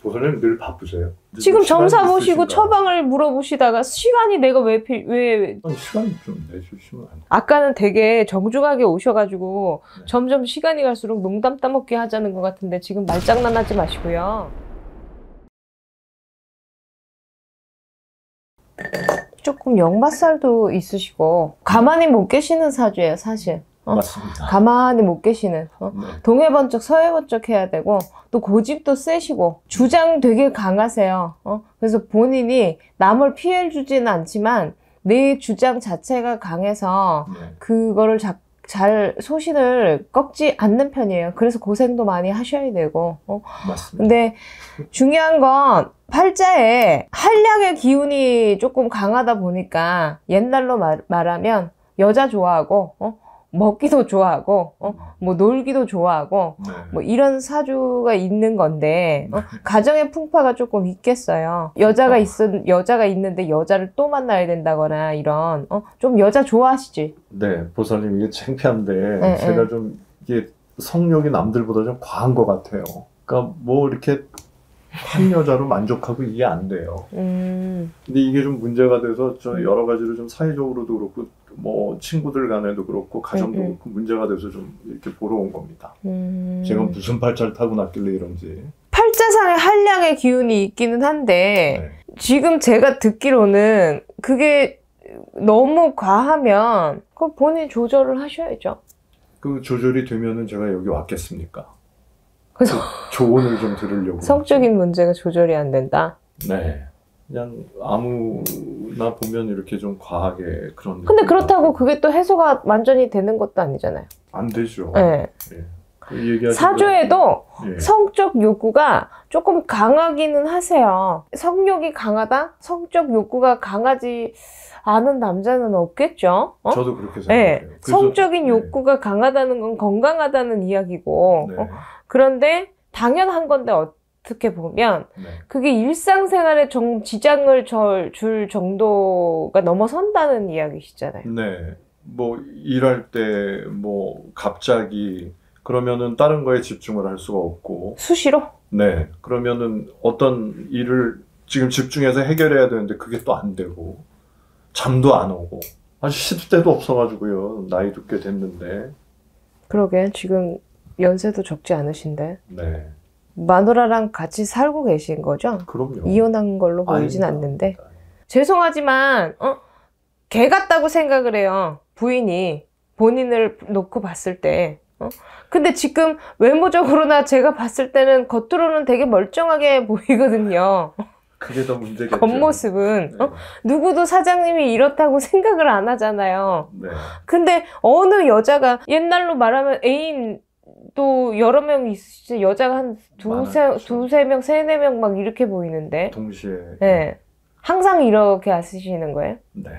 보살님 늘 바쁘세요? 지금 점사 보시고 있으신가요? 처방을 물어보시다가 시간이 내가 왜 시간 좀 내주시면 안 돼요? 아까는 되게 정중하게 오셔가지고 네. 점점 시간이 갈수록 농담 따먹기 하자는 것 같은데 지금 말장난하지 마시고요. 조금 역마살도 있으시고 가만히 못 계시는 사주예요, 사실. 맞습니다. 가만히 못 계시는 네. 동해번쩍 서해번쩍 해야 되고 또 고집도 세시고 주장 되게 강하세요. 그래서 본인이 남을 피해를 주지는 않지만 내 주장 자체가 강해서 네. 그거를 잘 소신을 꺾지 않는 편이에요. 그래서 고생도 많이 하셔야 되고 맞습니다. 근데 중요한 건 팔자에 한량의 기운이 조금 강하다 보니까 옛날로 말하면 여자 좋아하고 먹기도 좋아하고 뭐 놀기도 좋아하고 네. 뭐 이런 사주가 있는 건데 가정의 풍파가 조금 있겠어요. 여자가 있는데 여자를 또 만나야 된다거나 이런 좀 여자 좋아하시지? 네, 보살님 이게 창피한데 제가 좀 이게 성욕이 남들보다 좀 과한 것 같아요. 그러니까 뭐 이렇게 한 여자로 만족하고 이게 안 돼요. 근데 이게 좀 문제가 돼서 저 여러 가지로 좀 사회적으로도 그렇고 뭐 친구들 간에도 그렇고 가정도 그렇고 문제가 돼서 좀 이렇게 보러 온 겁니다. 제가 무슨 팔자를 타고났길래 이런지. 팔자상에 한량의 기운이 있기는 한데 네. 지금 제가 듣기로는 그게 너무 과하면 그 본인 조절을 하셔야죠. 그 조절이 되면은 제가 여기 왔겠습니까? 그래서 그 조언을 좀 들으려고. 성적인 문제가 조절이 안 된다. 네. 그냥 아무나 보면 이렇게 좀 과하게 그런. 근데 그렇다고 그게 또 해소가 완전히 되는 것도 아니잖아요. 안 되죠. 네. 예. 그 사주에도 예. 성적 욕구가 조금 강하기는 하세요. 성욕이 강하다? 성적 욕구가 강하지 않은 남자는 없겠죠? 저도 그렇게 생각해요. 네. 성적인 욕구가 강하다는 건 건강하다는 이야기고 네. 그런데 당연한 건데 어떻게 보면 네. 그게 일상생활에 지장을 줄 정도가 넘어선다는 이야기시잖아요. 네. 뭐 일할 때 뭐 갑자기 그러면은 다른 거에 집중을 할 수가 없고. 수시로? 네. 그러면은 어떤 일을 지금 집중해서 해결해야 되는데 그게 또 안 되고 잠도 안 오고 아주 쉴 데도 없어가지고요. 나이도 꽤 됐는데. 그러게 지금 연세도 적지 않으신데. 네. 마누라랑 같이 살고 계신 거죠? 그럼요. 이혼한 걸로 보이진 아닙니다. 않는데. 죄송하지만 개 같다고 생각을 해요. 부인이 본인을 놓고 봤을 때. 근데 지금 외모적으로나 제가 봤을 때는 겉으로는 되게 멀쩡하게 보이거든요. 그게 더 문제겠죠. 겉모습은. 네. 누구도 사장님이 이렇다고 생각을 안 하잖아요. 네. 근데 어느 여자가 옛날로 말하면 애인도 여러 명 있으시지 여자가 한 두세 명, 세네 명 막 이렇게 보이는데. 동시에. 네. 항상 이렇게 하시는 거예요? 네.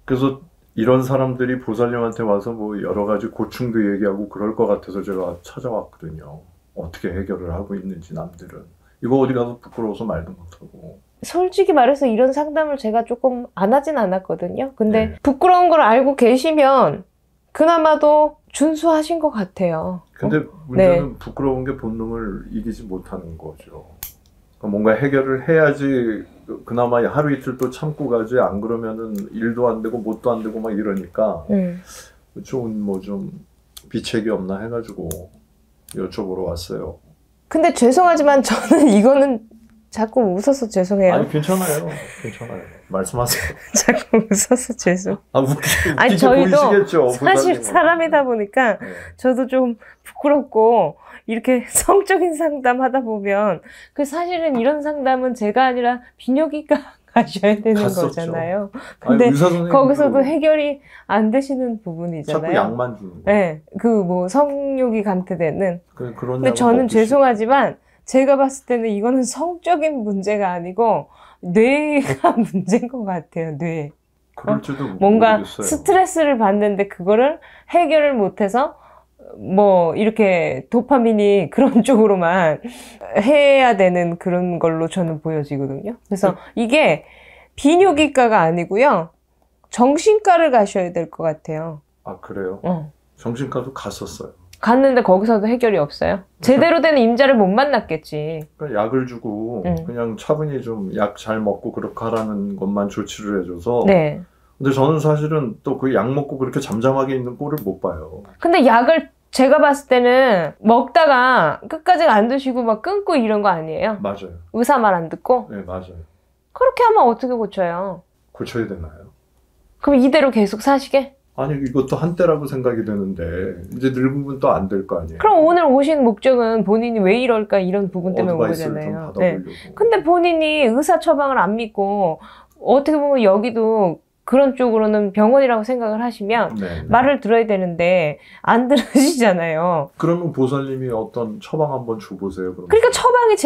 그래서 이런 사람들이 보살님한테 와서 뭐 여러 가지 고충도 얘기하고 그럴 것 같아서 제가 찾아왔거든요. 어떻게 해결을 하고 있는지 남들은. 이거 어디 가서 부끄러워서 말도 못하고. 솔직히 말해서 이런 상담을 제가 조금 안 하진 않았거든요. 근데 네. 부끄러운 걸 알고 계시면 그나마도 준수하신 것 같아요. 근데 문제는 부끄러운 게 본능을 이기지 못하는 거죠. 그러니까 뭔가 해결을 해야지 그나마 하루 이틀 또 참고 가지 안 그러면은 일도 안 되고 뭣도 안 되고 막 이러니까 좋은 뭐 좀 비책이 없나 해가지고 여쭤보러 왔어요. 근데 죄송하지만 저는 이거는 자꾸 웃어서 죄송해요. 아니 괜찮아요. 괜찮아요. 말씀하세요. 자꾸 웃어서 죄송. 웃기게 저희도 보이시겠죠. 사실 사람이다 보니까 네. 저도 좀 부끄럽고 이렇게 성적인 상담 하다 보면 그 사실은 이런 상담은 제가 아니라 비뇨기과 가셔야 되는 갔었죠. 거잖아요. 근데 아니, 거기서도 해결이 안 되시는 부분이잖아요. 자꾸 약만 주는 거예요. 네, 그 뭐 성욕이 감퇴되는. 그런 근데 저는 죄송하지만 제가 봤을 때는 이거는 성적인 문제가 아니고 뇌가 문제인 것 같아요. 뇌. 그럴지도 뭔가 모르겠어요. 스트레스를 받는데 그거를 해결을 못해서 뭐 이렇게 도파민이 그런 쪽으로만 해야 되는 그런 걸로 저는 보여지거든요. 그래서 이게 비뇨기과가 아니고요. 정신과를 가셔야 될 것 같아요. 아 그래요? 정신과도 갔었어요. 갔는데 거기서도 해결이 없어요. 제대로 된 임자를 못 만났겠지. 그러니까 약을 주고 그냥 차분히 좀 약 잘 먹고 그렇게 하라는 것만 조치를 해줘서. 네. 근데 저는 사실은 또 그 약 먹고 그렇게 잠잠하게 있는 꼴을 못 봐요. 근데 약을 제가 봤을 때는 먹다가 끝까지 안 드시고 막 끊고 이런 거 아니에요? 맞아요. 의사 말 안 듣고? 네, 맞아요. 그렇게 하면 어떻게 고쳐요? 고쳐야 되나요? 그럼 이대로 계속 사시게? 아니, 이것도 한때라고 생각이 되는데 이제 늙으면 또 안 될 거 아니에요. 그럼 오늘 오신 목적은 본인이 왜 이럴까 이런 부분 때문에 온 어드바이스를 좀 거잖아요. 받아보려고. 근데 본인이 의사 처방을 안 믿고 어떻게 보면 여기도 그런 쪽으로는 병원이라고 생각을 하시면 네. 말을 들어야 되는데 안 들으시잖아요. 그러면 보살님이 어떤 처방 한번 줘보세요. 그러면. 그러니까 처방이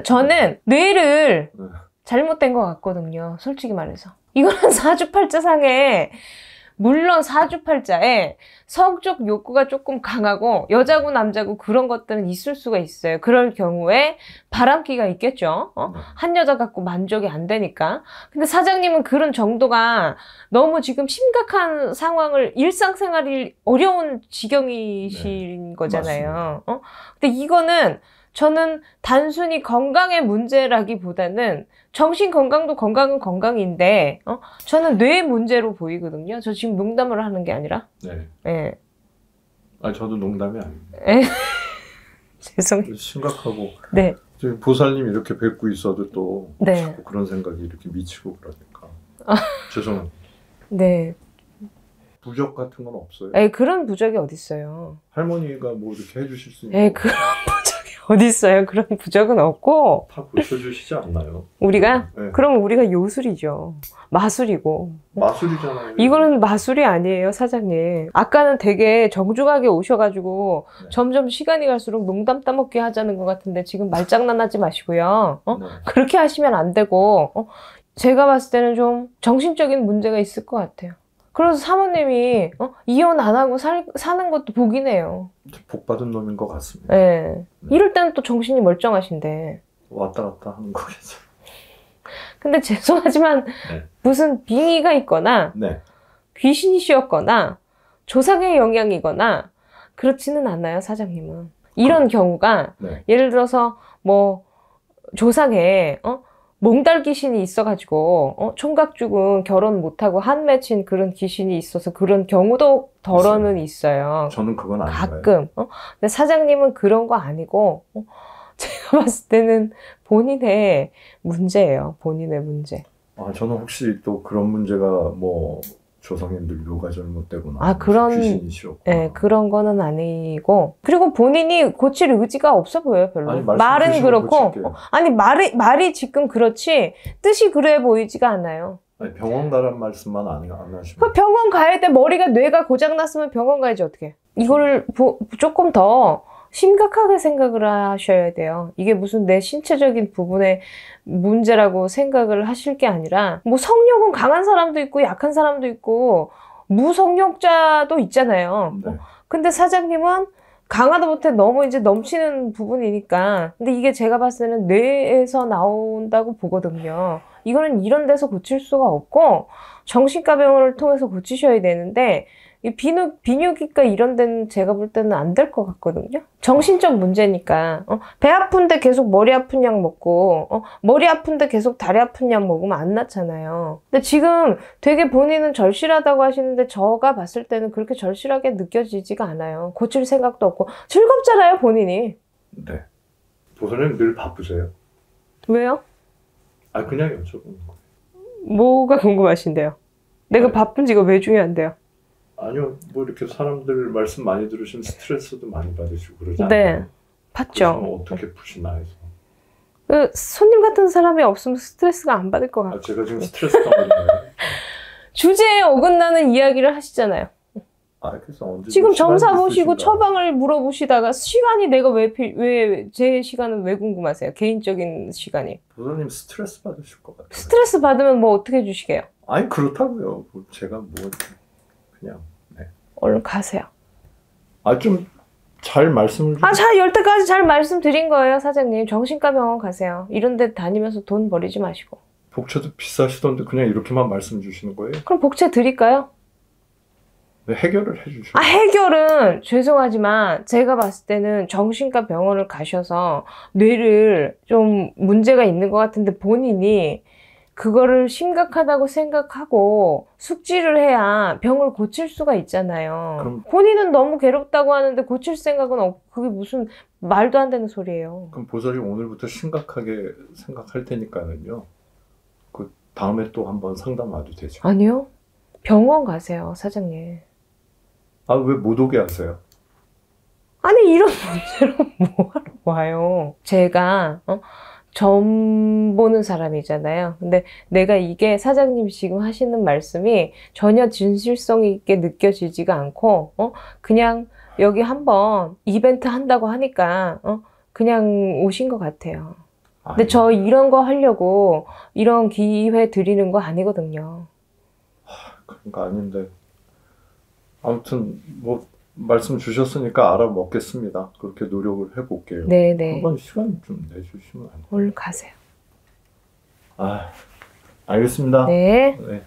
저는 뇌를 네. 잘못된 것 같거든요. 솔직히 말해서. 이거는 사주팔자상에 물론 사주팔자에 성적 욕구가 조금 강하고 여자고 남자고 그런 것들은 있을 수가 있어요. 그럴 경우에 바람기가 있겠죠. 한 여자 갖고 만족이 안 되니까. 근데 사장님은 그런 정도가 너무 지금 심각한 상황을 일상생활이 어려운 지경이신 거잖아요. 근데 이거는 저는 단순히 건강의 문제라기보다는 정신 건강도 건강은 건강인데 저는 뇌 문제로 보이거든요. 저 지금 농담을 하는 게 아니라. 네. 네. 아, 저도 농담이 아닙니다. 죄송해요. 심각하고. 네. 보살님 이렇게 뵙고 있어도 또 네. 자꾸 그런 생각이 이렇게 미치고 그러니까. 죄송합니다. 네. 부적 같은 건 없어요? 그런 부적이 어딨어요. 할머니가 뭐 이렇게 해주실 수 있는 그런 부적이 어딨어요. 그런 부적은 없고. 다 고쳐주시지 않나요? 우리가? 네. 그럼 우리가 요술이죠. 마술이고. 마술이잖아요. 이거는 마술이 아니에요, 사장님. 아까는 되게 정중하게 오셔가지고 네. 점점 시간이 갈수록 농담 따먹게 하자는 것 같은데 지금 말장난하지 마시고요. 네. 그렇게 하시면 안 되고 제가 봤을 때는 좀 정신적인 문제가 있을 것 같아요. 그래서 사모님이 이혼 안 하고 사는 것도 복이네요. 복 받은 놈인 것 같습니다. 네. 이럴 때는 또 정신이 멀쩡하신데. 왔다 갔다 하는 거겠죠. 근데 죄송하지만 네. 무슨 빙의가 있거나 네. 귀신이 씌었거나 조상의 영향이거나 그렇지는 않나요, 사장님은? 이런 경우가 네. 예를 들어서 뭐 조상에 몽달 귀신이 있어가지고 총각 죽은 결혼 못하고 한 맺힌 그런 귀신이 있어서 그런 경우도 덜어는 있어요. 저는 그건 아니에요. 가끔. 근데 사장님은 그런 거 아니고 제가 봤을 때는 본인의 문제예요. 본인의 문제. 아, 저는 혹시 또 그런 문제가 뭐 조상님들 묘가 잘못되거나 그런 귀신이 씌었거나. 네, 그런 거는 아니고. 그리고 본인이 고칠 의지가 없어 보여요, 별로. 아니, 말은 그렇고. 고칠게요. 아니, 말이 지금 그렇지, 뜻이 그래 보이지가 않아요. 아니, 병원 가란 말씀만 안 하시면. 그 병원 가야 돼. 뇌가 고장났으면 병원 가야지, 어떻게. 이거를 조금 더 심각하게 생각을 하셔야 돼요. 이게 무슨 내 신체적인 부분의 문제라고 생각을 하실 게 아니라, 뭐 성욕은 강한 사람도 있고 약한 사람도 있고 무성욕자도 있잖아요. 네. 근데 사장님은 강하다 못해 너무 이제 넘치는 부분이니까. 근데 이게 제가 봤을 때는 뇌에서 나온다고 보거든요. 이거는 이런 데서 고칠 수가 없고 정신과 병원을 통해서 고치셔야 되는데, 이 비뇨기과 이런 데는 제가 볼 때는 안 될 것 같거든요. 정신적 문제니까. 배 아픈데 계속 머리 아픈 약 먹고, 머리 아픈데 계속 다리 아픈 약 먹으면 안 낫잖아요. 근데 지금 되게 본인은 절실하다고 하시는데 저가 봤을 때는 그렇게 절실하게 느껴지지가 않아요. 고칠 생각도 없고. 즐겁잖아요, 본인이. 네. 보살님 늘 바쁘세요? 왜요? 그냥 여쭤보는 거예요. 뭐가 궁금하신데요? 내가 바쁜지가 왜 중요한데요? 아니요, 뭐 이렇게 사람들 말씀 많이 들으시면 스트레스도 많이 받으시고 그러지 않나요? 네, 받죠. 어떻게 푸시나 해서. 손님 같은 사람이 없으면 스트레스가 안 받을 것 같아요. 제가 지금 스트레스 받는 거예요? 주제에 어긋나는 이야기를 하시잖아요. 그래서 언제 지금 점사 보시고 있으신가? 처방을 물어보시다가 시간이 내가 왜 제 시간은 왜 궁금하세요? 개인적인 시간이. 보살님 스트레스 받으실 것 같아요. 스트레스 받으면 뭐 어떻게 해주시게요? 아니, 그렇다고요. 제가 뭐 그냥. 네. 얼른 가세요. 좀 잘 말씀을 좀. 여태까지 잘 말씀드린 거예요, 사장님. 정신과 병원 가세요. 이런 데 다니면서 돈 버리지 마시고. 복채도 비싸시던데 그냥 이렇게만 말씀 주시는 거예요? 그럼 복채 드릴까요? 해결을 해주셔요. 아, 해결은 죄송하지만 제가 봤을 때는 정신과 병원을 가셔서 뇌를 좀 문제가 있는 것 같은데 본인이 그거를 심각하다고 생각하고 숙지를 해야 병을 고칠 수가 있잖아요. 그럼, 본인은 너무 괴롭다고 하는데 고칠 생각은 없고 그게 무슨 말도 안 되는 소리예요. 그럼 보살이 오늘부터 심각하게 생각할 테니까는요. 그 다음에 또 한번 상담 와도 되죠. 아니요. 병원 가세요, 사장님. 아, 왜 못 오게 하세요? 아니 이런 문제로 뭐하러 와요. 제가 점 보는 사람이잖아요. 근데 내가 이게 사장님이 지금 하시는 말씀이 전혀 진실성 있게 느껴지지가 않고 그냥 여기 한번 이벤트 한다고 하니까 그냥 오신 것 같아요. 근데 아니, 저 이런 거 하려고 이런 기회 드리는 거 아니거든요. 그런 거 아닌데. 아무튼 뭐 말씀 주셨으니까 알아먹겠습니다. 그렇게 노력을 해볼게요. 네네. 한번 시간 좀 내주시면 안 돼요? 얼른 가세요. 아, 알겠습니다. 네. 네.